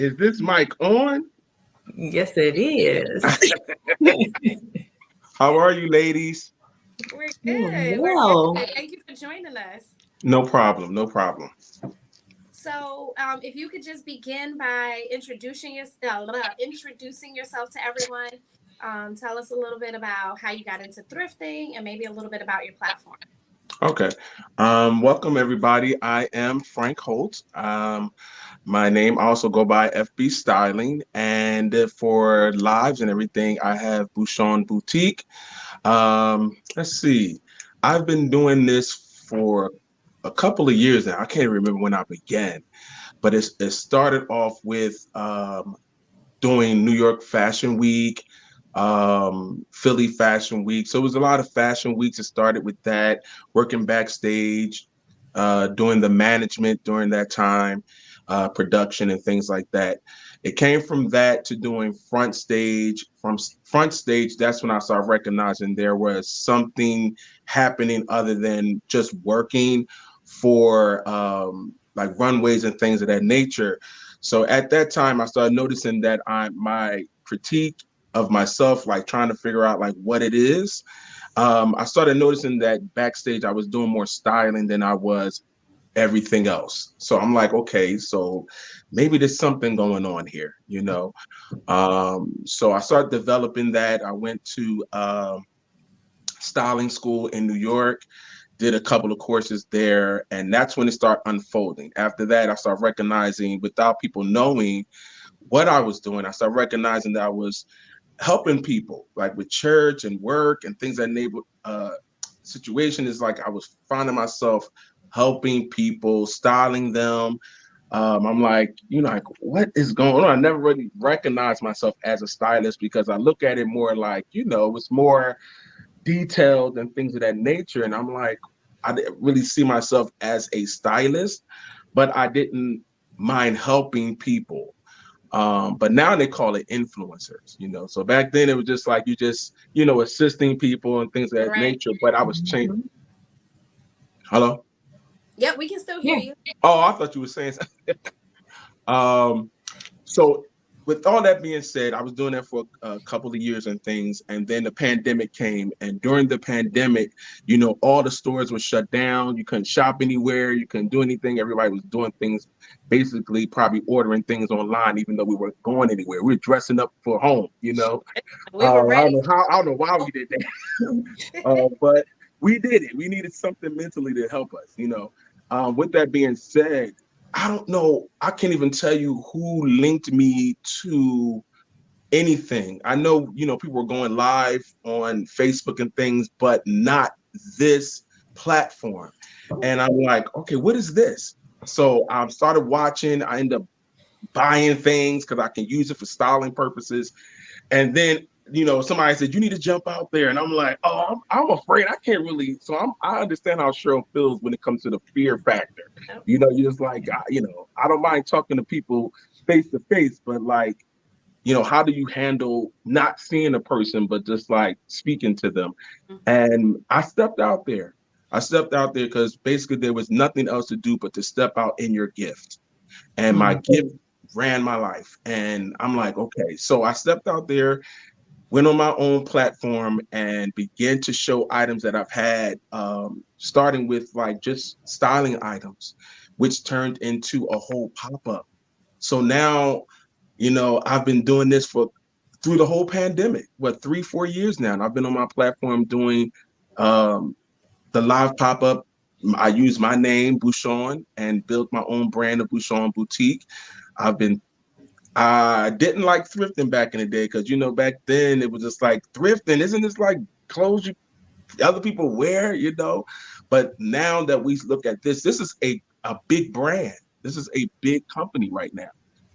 Is this mic on? Yes, it is. How are you, ladies? We're Doing good. We're well. good. Thank you for joining us. No problem. No problem. So, if you could just begin by introducing yourself to everyone, tell us a little bit about how you got into thrifting and maybe a little bit about your platform. Okay. Welcome everybody. I am Frank Holt. My name I also go by FB Styling, and for lives and everything, I have Bushawn Boutique. Let's see. I've been doing this for a couple of years now. I can't remember when I began, but it started off with doing New York Fashion Week, Philly Fashion Week. So it was a lot of fashion weeks. It started with that, working backstage, doing the management during that time, production and things like that. It came from that to doing front stage. From front stage, that's when I started recognizing there was something happening other than just working for like runways and things of that nature. So at that time, I started noticing that my critique of myself, like trying to figure out like what it is. I started noticing that backstage I was doing more styling than I was everything else. So I'm like, okay, so maybe there's something going on here, you know. So I started developing that. I went to styling school in New York, did a couple of courses there, and that's when it started unfolding. After that, I started recognizing, without people knowing what I was doing, I started recognizing that I was helping people, like with church and work and things that neighbor situation is like I was finding myself helping people, styling them. I'm like, like what is going on? I never really recognized myself as a stylist because I look at it more like, it's more detailed and things of that nature. And I'm like, I didn't really see myself as a stylist, but I didn't mind helping people. But now they call it influencers, So back then it was just like you just, assisting people and things of that Right. nature. But I was changing. Hello? Yep, we can still hear Yeah. you. Oh, I thought you were saying something. Um, so with all that being said, I was doing that for a couple of years and things, and then the pandemic came. And during the pandemic, all the stores were shut down. You couldn't shop anywhere. You couldn't do anything. Everybody was doing things, basically probably ordering things online, even though we weren't going anywhere. We were dressing up for home. We were ready. I don't know why we did that, but we did it. We needed something mentally to help us. With that being said, I don't know. I can't even tell you who linked me to anything. I know, people were going live on Facebook and things, but not this platform. And I'm like, okay, what is this? So I started watching. I ended up buying things because I can use it for styling purposes. And then, somebody said, you need to jump out there. And I'm like, oh, I'm afraid I can't really. So I understand how Cheryl feels when it comes to the fear factor. Yep. You're just like, I don't mind talking to people face to face, but like, how do you handle not seeing a person, but just like speaking to them? And I stepped out there. I stepped out there because basically there was nothing else to do but to step out in your gift. And my gift ran my life. And I'm like, okay. So I stepped out there, went on my own platform and began to show items that I've had, starting with like just styling items, which turned into a whole pop-up. So now, I've been doing this through the whole pandemic, 3-4 years now. And I've been on my platform doing the live pop-up. I use my name, Bushawn, and built my own brand of Bushawn Boutique. I didn't like thrifting back in the day because back then it was just like thrifting. Isn't this like clothes other people wear? But now that we look at this is a big brand. This is a big company right now,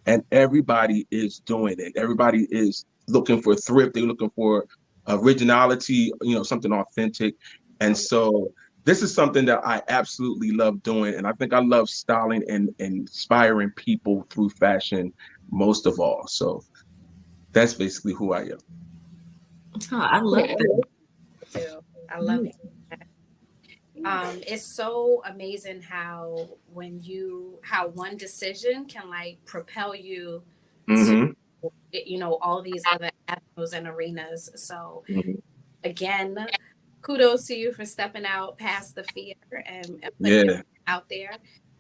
and everybody is doing it. Everybody is looking for thrift. They're looking for originality. Something authentic, and so. This is something that I absolutely love doing, and I think I love styling and inspiring people through fashion most of all. So that's basically who I am. Oh, I love that. Too. I love it. It's so amazing how how one decision can like propel you to, Mm-hmm. all these other avenues and arenas. So Mm-hmm. again, kudos to you for stepping out past the fear and putting it Yeah. out there,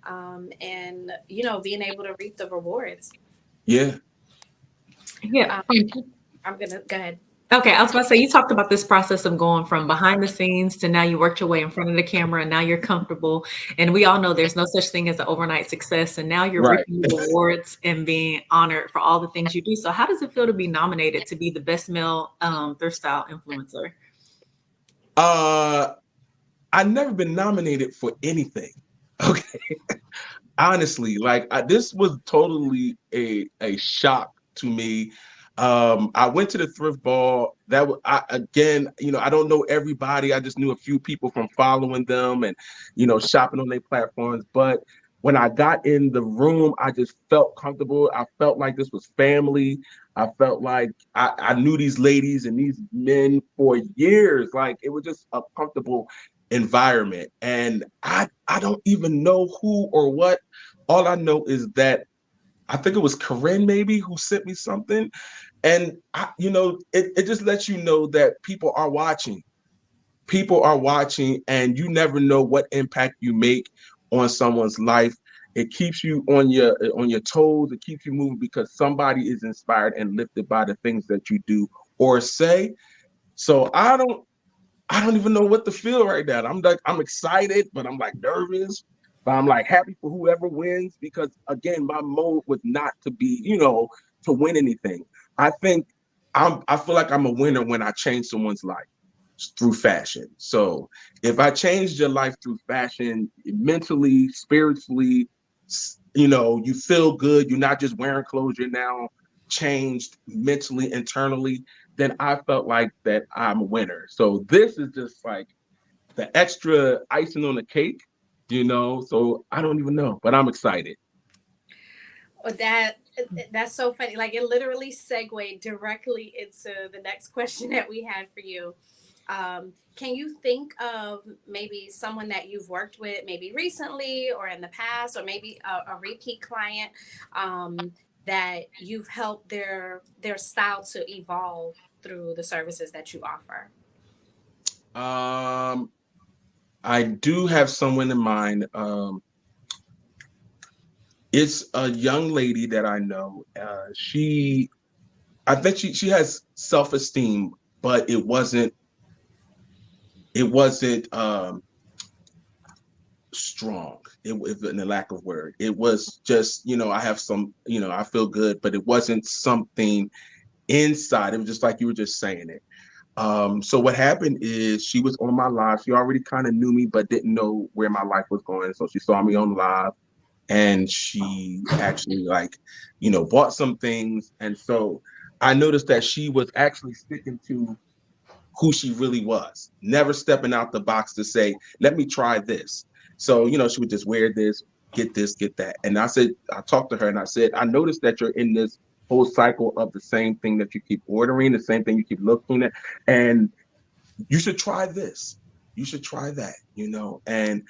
and being able to reap the rewards. Yeah. Yeah. Um, I'm gonna go ahead. Okay, I was going to say, you talked about this process of going from behind the scenes to now you worked your way in front of the camera and now you're comfortable. And we all know there's no such thing as an overnight success. And now you're Right. reaping the rewards and being honored for all the things you do. So, how does it feel to be nominated to be the best male thrift style influencer? Uh, I've never been nominated for anything. Okay. Honestly, like this was totally a shock to me. I went to the thrift ball. Again, I don't know everybody. I just knew a few people from following them and shopping on their platforms. But when I got in the room, I just felt comfortable. I felt like this was family. I felt like I knew these ladies and these men for years. Like it was just a comfortable environment. And I don't even know who or what. All I know is that I think it was Corinne maybe who sent me something. And it just lets you know that people are watching. People are watching, and you never know what impact you make on someone's life. It keeps you on your toes. It keeps you moving because somebody is inspired and lifted by the things that you do or say. So I don't even know what to feel right now. I'm excited, but I'm like nervous. But I'm like happy for whoever wins because again, my mode was not to be, to win anything. I think I feel like I'm a winner when I change someone's life through fashion. So if I changed your life through fashion, mentally, spiritually, you feel good. You're not just wearing clothes. You're now changed mentally, internally. Then I felt like that I'm a winner. So this is just like the extra icing on the cake. So I don't even know, but I'm excited. Well, that's so funny. Like it literally segued directly into the next question that we had for you. Can you think of maybe someone that you've worked with, maybe recently or in the past, or maybe a repeat client, that you've helped their style to evolve through the services that you offer? Um, I do have someone in mind. It's a young lady that I know. I think she has self-esteem, but it wasn't strong. If in the lack of word, it was just I have some I feel good, but it wasn't something inside. It was just like you were just saying it. So what happened is she was on my live. She already kind of knew me, but didn't know where my life was going. So she saw me on live and she actually bought some things. And so I noticed that she was actually sticking to who she really was, never stepping out the box to say, let me try this. So, she would just wear this, get that. And I talked to her and I said, I noticed that you're in this whole cycle of the same thing that you keep ordering, the same thing you keep looking at. And you should try this. You should try that. And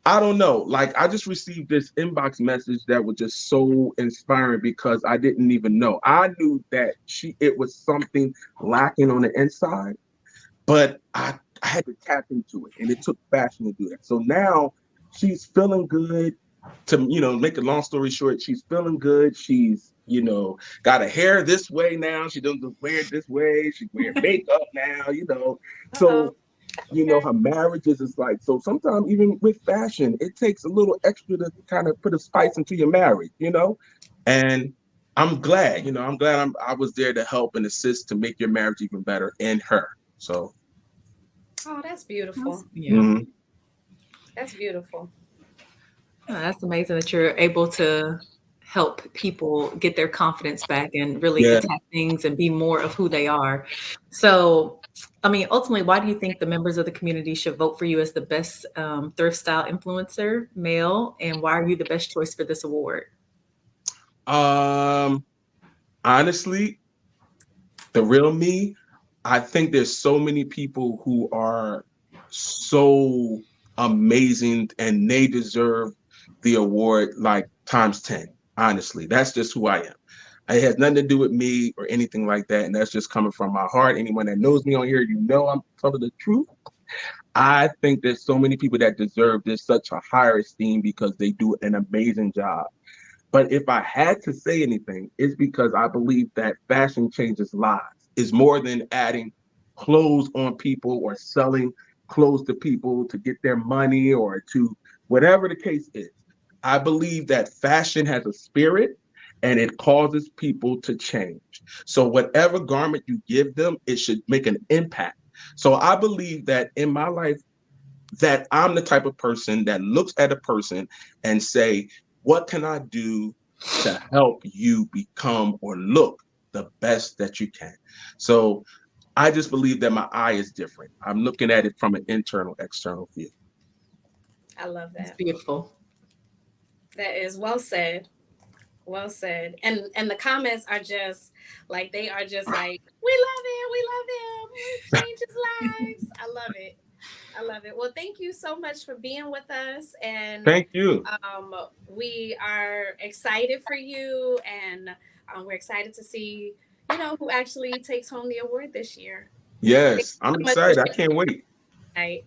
I don't know. Like I just received this inbox message that was just so inspiring because I didn't even know. I knew that it was something lacking on the inside, but I had to tap into it and it took fashion to do that. So now she's feeling good. To make a long story short, she's feeling good. She's got her hair this way now. She doesn't wear it this way. She's wearing makeup now. Uh-oh. So her marriages is like, so sometimes even with fashion, it takes a little extra to kind of put a spice into your marriage. And I'm glad I was there to help and assist to make your marriage even better and her. So Oh, that's beautiful. Yeah. mhm. That's beautiful. That's amazing that you're able to help people get their confidence back and really Yeah. attack things and be more of who they are. So, I mean, ultimately, why do you think the members of the community should vote for you as the best thrift style influencer, male? And why are you the best choice for this award? Um, Honestly, the real me, I think there's so many people who are so amazing and they deserve the award like times 10. Honestly, that's just who I am. It has nothing to do with me or anything like that. And that's just coming from my heart. Anyone that knows me on here, you know I'm telling the truth. I think there's so many people that deserve this such a higher esteem because they do an amazing job. But if I had to say anything, it's because I believe that fashion changes lives. It's more than adding clothes on people or selling clothes to people to get their money or to whatever the case is. I believe that fashion has a spirit and it causes people to change. So whatever garment you give them, it should make an impact. So I believe that in my life, that I'm the type of person that looks at a person and say, what can I do to help you become or look the best that you can? So I just believe that my eye is different. I'm looking at it from an internal, external view. I love It's that. beautiful. That is well said. Well said. And the comments are just like they are just like, we love him, we change his lives. I love it. I love it. Well, thank you so much for being with us. And Thank you. we are excited for you. And we're excited to see, you know, who actually takes home the award this year. Thank Yes, you I'm so much for excited. I sharing can't wait. tonight.